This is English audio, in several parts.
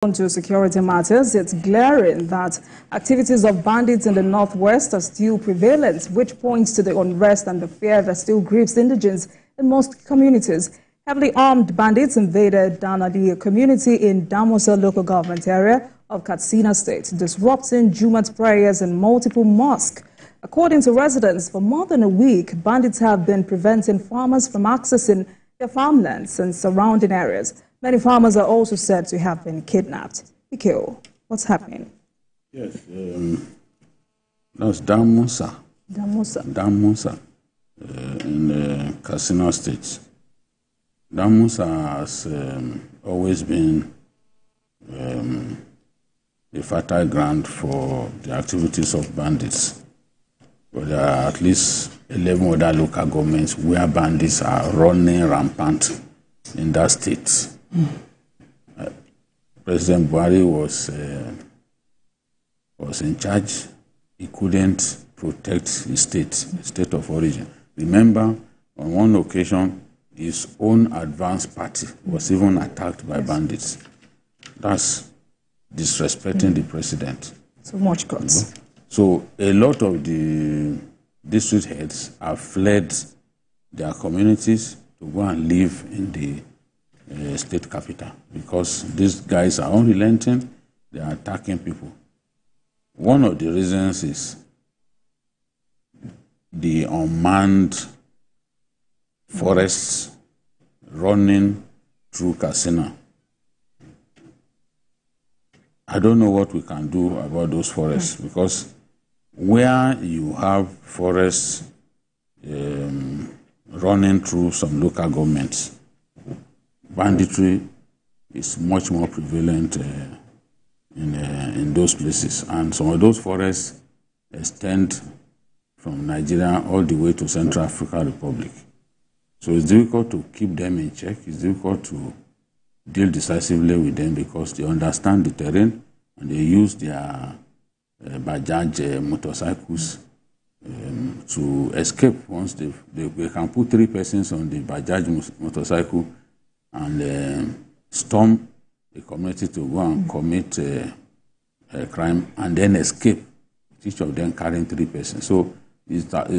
On to security matters, it's glaring that activities of bandits in the northwest are still prevalent, which points to the unrest and the fear that still grips indigents in most communities. Heavily armed bandits invaded Danadi community in Danmusa local government area of Katsina state, disrupting Jummat prayers in multiple mosques. According to residents, for more than a week, bandits have been preventing farmers from accessing their farmlands and surrounding areas. Many farmers are also said to have been kidnapped. Ikeo, what's happening? Yes, that's Danmusa. Danmusa in Katsina state. Danmusa has always been a fertile ground for the activities of bandits. But there are at least 11 other local governments where bandits are running rampant in that state. President Buhari was in charge. He couldn't protect his state of origin. Remember, on one occasion, his own advanced party was even attacked by bandits. That's disrespecting the president. So much guts. So a lot of the district heads have fled their communities to go and live in the state capital because these guys are unrelenting, they are attacking people. One of the reasons is the unmanned forests running through Katsina. I don't know what we can do about those forests because where you have forests running through some local governments, banditry is much more prevalent in those places. And some of those forests extend from Nigeria all the way to Central African Republic. So it's difficult to keep them in check. It's difficult to deal decisively with them because they understand the terrain and they use their Bajaj motorcycles to escape. Once they can put 3 persons on the Bajaj motorcycle and storm the community to go and commit a crime and then escape, each of them carrying 3 persons. So it's that,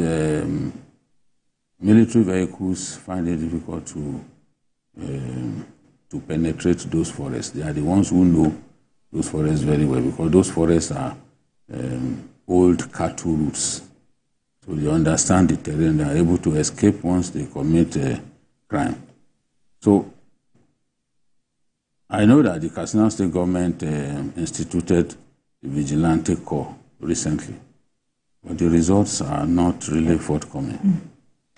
military vehicles find it difficult to penetrate those forests. They are the ones who know those forests very well because those forests are old cattle routes. So they understand the terrain. They are able to escape once they commit a crime. So I know that the Katsina state government instituted the Vigilante Corps recently, but the results are not really forthcoming.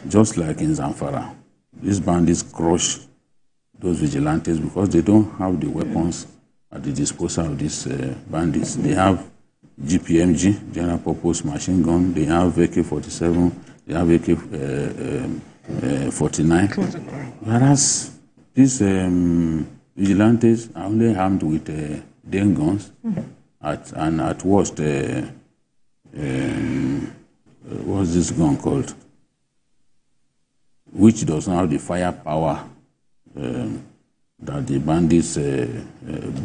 Just like in Zamfara, these bandits crush those vigilantes because they don't have the weapons at the disposal of these bandits. They have GPMG, general purpose machine gun, they have AK-47, they have AK-49. Whereas these vigilantes are only armed with den guns and at worst, what's this gun called? Which does not have the firepower that the bandits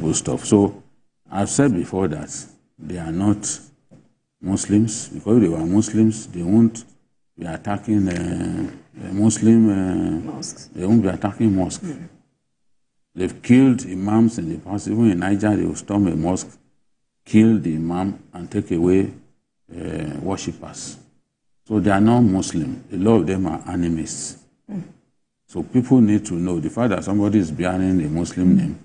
boast of. So I've said before that they are not Muslims. Because if they were Muslims, they won't be attacking Muslim mosques. They won't be attacking mosques. They've killed imams in the past. Even in Niger, they will storm a mosque, kill the imam, and take away worshippers. So they are not Muslim. A lot of them are animists. So people need to know the fact that somebody is bearing a Muslim name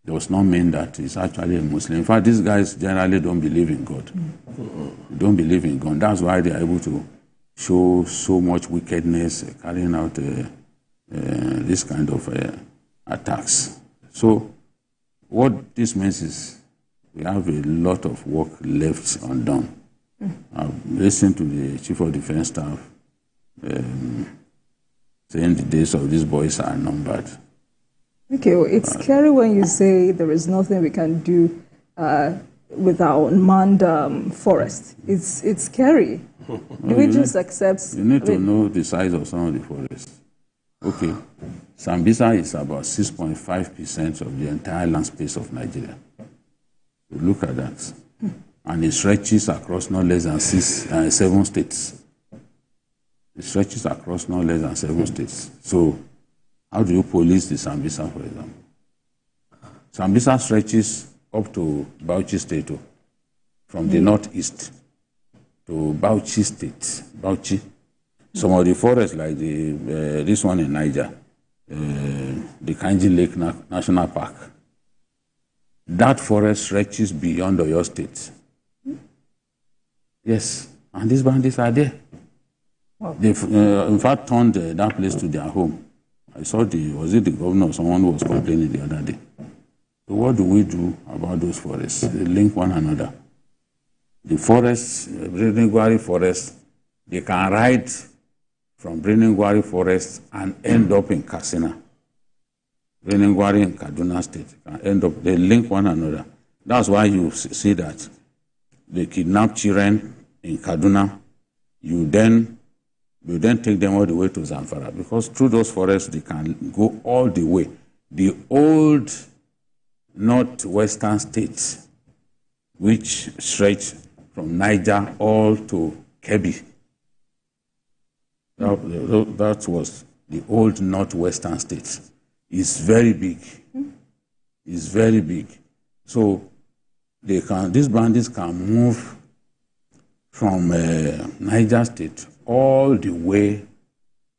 does not mean that he's actually a Muslim. In fact, these guys generally don't believe in God. They don't believe in God. That's why they are able to show so much wickedness, carrying out this kind of attacks. So what this means is we have a lot of work left undone. I've listened to the Chief of Defense Staff saying the days of these boys are numbered. Okay, well, it's scary when you say there is nothing we can do with our unmanned forest. It's scary. Do we just accept? You need to know the size of some of the forests. Okay, Sambisa is about 6.5% of the entire land space of Nigeria. So look at that. And it stretches across no less than 7 states. It stretches across no less than 7 states. So how do you police the Sambisa, for example? Sambisa stretches up to Bauchi State, from the northeast to Bauchi State. Bauchi. Some of the forests, like this one in Niger, the Kanji Lake National Park, that forest stretches beyond Oyo State. Yes, and these bandits are there. Wow. They've, in fact, turned that place to their home. I saw was it the governor or someone who was complaining the other day. So what do we do about those forests? They link one another. The forests, Breningwari Forest, they can ride from Breningwari Forest and end up in Katsina. Breningwari in Kaduna State can end up, they link one another. That's why you see that they kidnap children in Kaduna, you then take them all the way to Zamfara, because through those forests they can go all the way. The old northwestern states, which stretch from Niger all to Kebbi. That was the old northwestern states. It's very big. It's very big. So these bandits can move from Niger State all the way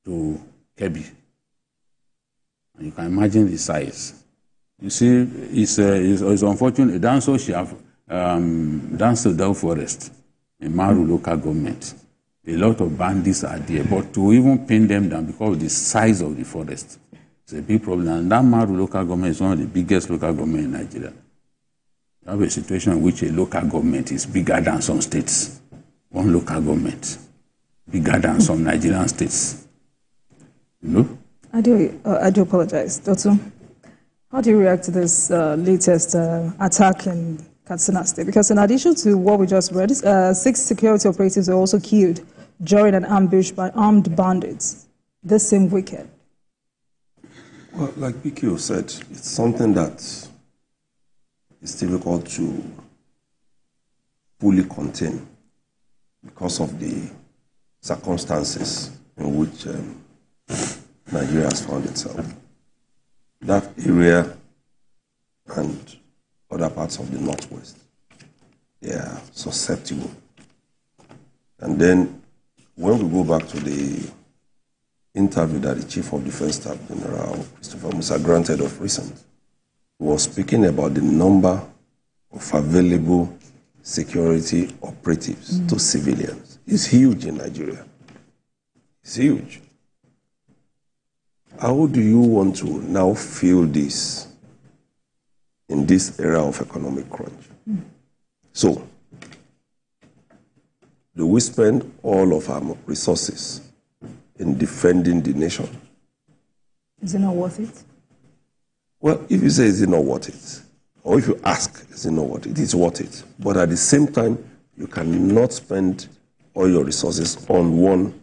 to Kebbi. And you can imagine the size. You see, it's unfortunate. Danso Forest in Maru local government, a lot of bandits are there, but to even pin them down because of the size of the forest, it's a big problem. And that Maru local government is one of the biggest local government in Nigeria. You have a situation in which a local government is bigger than some states. One local government, bigger than some Nigerian states. You know? I do apologize. Dr. How do you react to this latest attack in Katsina State? Because in addition to what we just read, 6 security operatives were also killed during an ambush by armed bandits this same weekend. Well, like PQ said, it's something that is difficult to fully contain because of the circumstances in which Nigeria has found itself. That area and other parts of the Northwest, they are susceptible. And then when we go back to the interview that the Chief of Defense Staff General Christopher Musa granted of recent, he was speaking about the number of available security operatives to civilians. It's huge in Nigeria. It's huge. How do you want to now fill this in this era of economic crunch? So, do we spend all of our resources in defending the nation? Is it not worth it? Well, if you say, is it not worth it? Or if you ask, is it not worth it? It is worth it. But at the same time, you cannot spend all your resources on one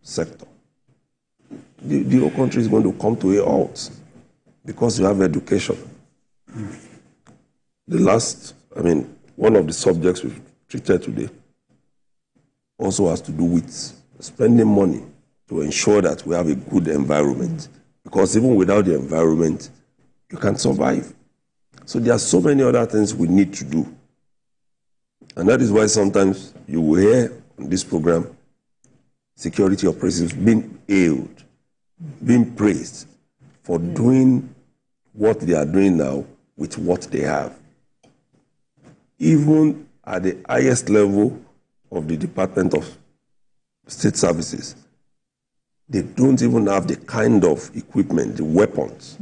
sector. The whole country is going to come to a halt because you have education. One of the subjects we've treated today also has to do with spending money to ensure that we have a good environment. Because even without the environment, you can't survive. So there are so many other things we need to do. And that is why sometimes you will hear on this program security operatives being hailed, being praised for doing what they are doing now with what they have. Even at the highest level of the Department of State Services, they don't even have the kind of equipment, the weapons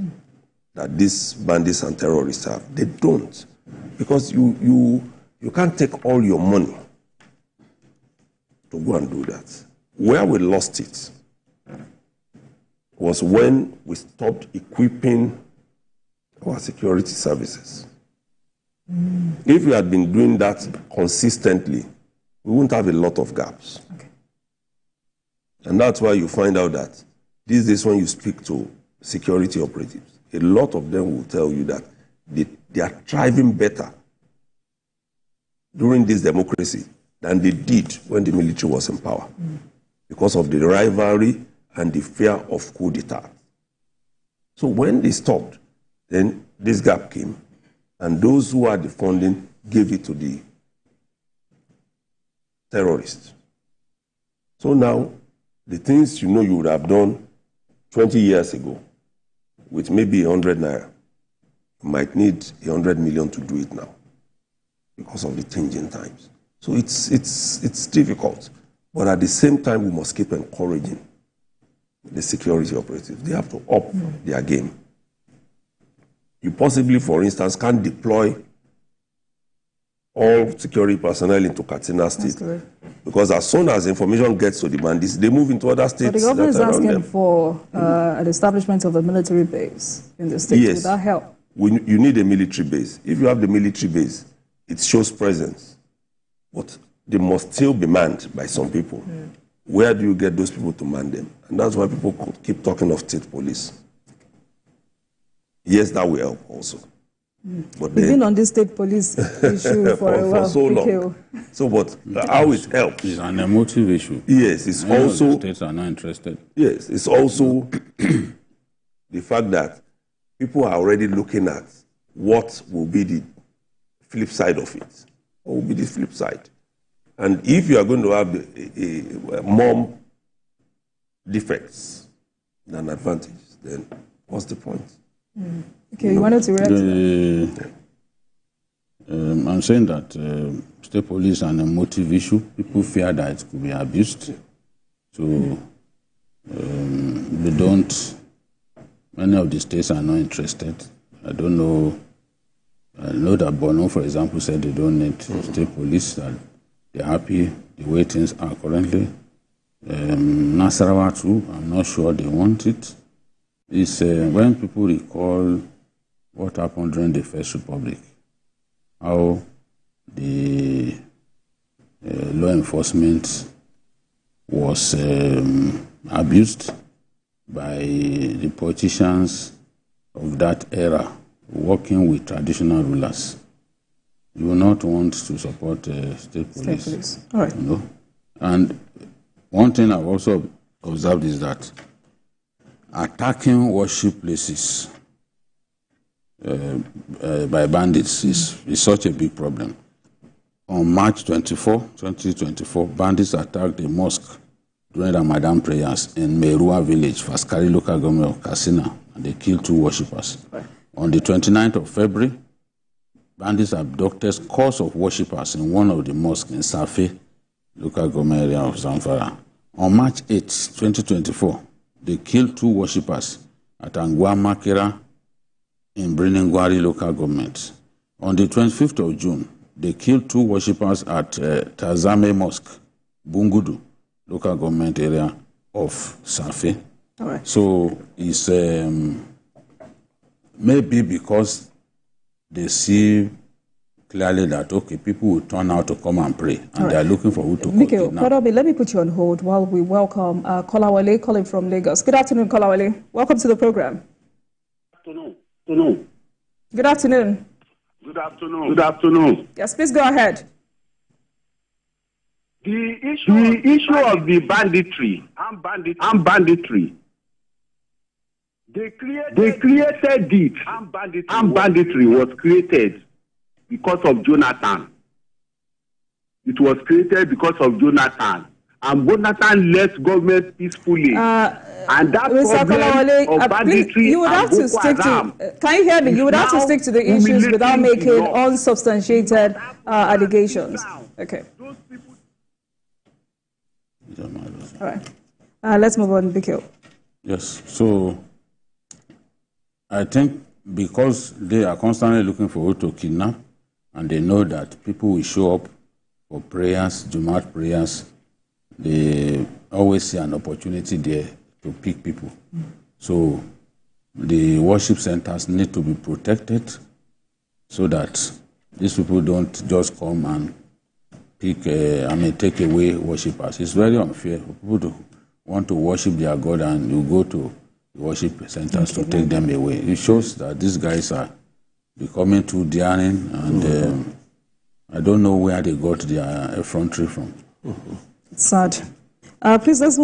that these bandits and terrorists have. They don't. Because you can't take all your money to go and do that. Where we lost it was when we stopped equipping our security services. If we had been doing that consistently, we wouldn't have a lot of gaps. Okay. And that's why you find out that these days when you speak to security operatives, a lot of them will tell you that they are thriving better during this democracy than they did when the military was in power because of the rivalry and the fear of coup d'etat. So when they stopped, then this gap came, and those who had the funding gave it to the terrorists. So now, the things you would have done 20 years ago with maybe 100 naira, you might need 100 million to do it now because of the changing times. So it's difficult. But at the same time, we must keep encouraging the security operatives. They have to up their game. You possibly, for instance, can't deploy all security personnel into Katsina State. Because as soon as information gets to the bandits, they move into other states. But the government is asking for an establishment of a military base in the state. Yes. Would that help? You need a military base. If you have the military base, it shows presence. But they must still be manned by some people. Where do you get those people to man them? And that's why people keep talking of state police. Yes, that will help also. But we've been on this state police issue for a while. For so long. So, but how it helps? It's an emotive issue. Yes, it's also... The states are not interested. Yes, it's also the fact that people are already looking at what will be the flip side of it. What will be the flip side? And if you are going to have more defects than advantages, then what's the point? Okay, you wanted to react? I'm saying that state police is an emotive issue. People fear that it could be abused. So they don't, many of the states are not interested. I don't know. I know that Borno, for example, said they don't need state police, that they're happy the way things are currently. Nasarawa too, I'm not sure they want it. It's when people recall what happened during the First Republic, how the law enforcement was abused by the politicians of that era, working with traditional rulers. You will not want to support state police. All right. You know? And one thing I've also observed is that attacking worship places by bandits is such a big problem. On March 24, 2024, bandits attacked a mosque during Ramadan prayers in Merua village, Faskari local government of Katsina, and they killed 2 worshippers. Right. On the 29th of February, bandits abducted scores of worshippers in one of the mosques in Safi, local government area of Zamfara. On March 8, 2024, they killed 2 worshippers at Angwa Makera in Briningwari local government. On the 25th of June, they killed 2 worshippers at Tazame Mosque, Bungudu, local government area of Safi. All right. So it's maybe because they see clearly that, okay, people will turn out to come and pray, and they are looking for who to Mikhail, call. let me put you on hold while we welcome Kolawole calling from Lagos. Good afternoon, Kolawole. Welcome to the program. Good afternoon. Good afternoon. Good afternoon. Good afternoon. Yes, please go ahead. The issue of the banditry and banditry. They created it, and banditry was created because of Jonathan. It was created because of Jonathan. And Jonathan left government peacefully. And that problem of banditry you would have to stick to, can you hear me? You would have to stick to the issues without making unsubstantiated allegations. Okay. All right. Let's move on, Mikhail. Yes. So I think because they are constantly looking for who to kidnap, and they know that people will show up for prayers, Juma'at prayers, they always see an opportunity there to pick people. So the worship centers need to be protected so that these people don't just come and take away worshippers. It's very unfair for people to want to worship their God and you go to the worship centers to take them away. It shows that these guys are becoming too daring, and I don't know where they got their effrontery from. It's sad. Please, let's move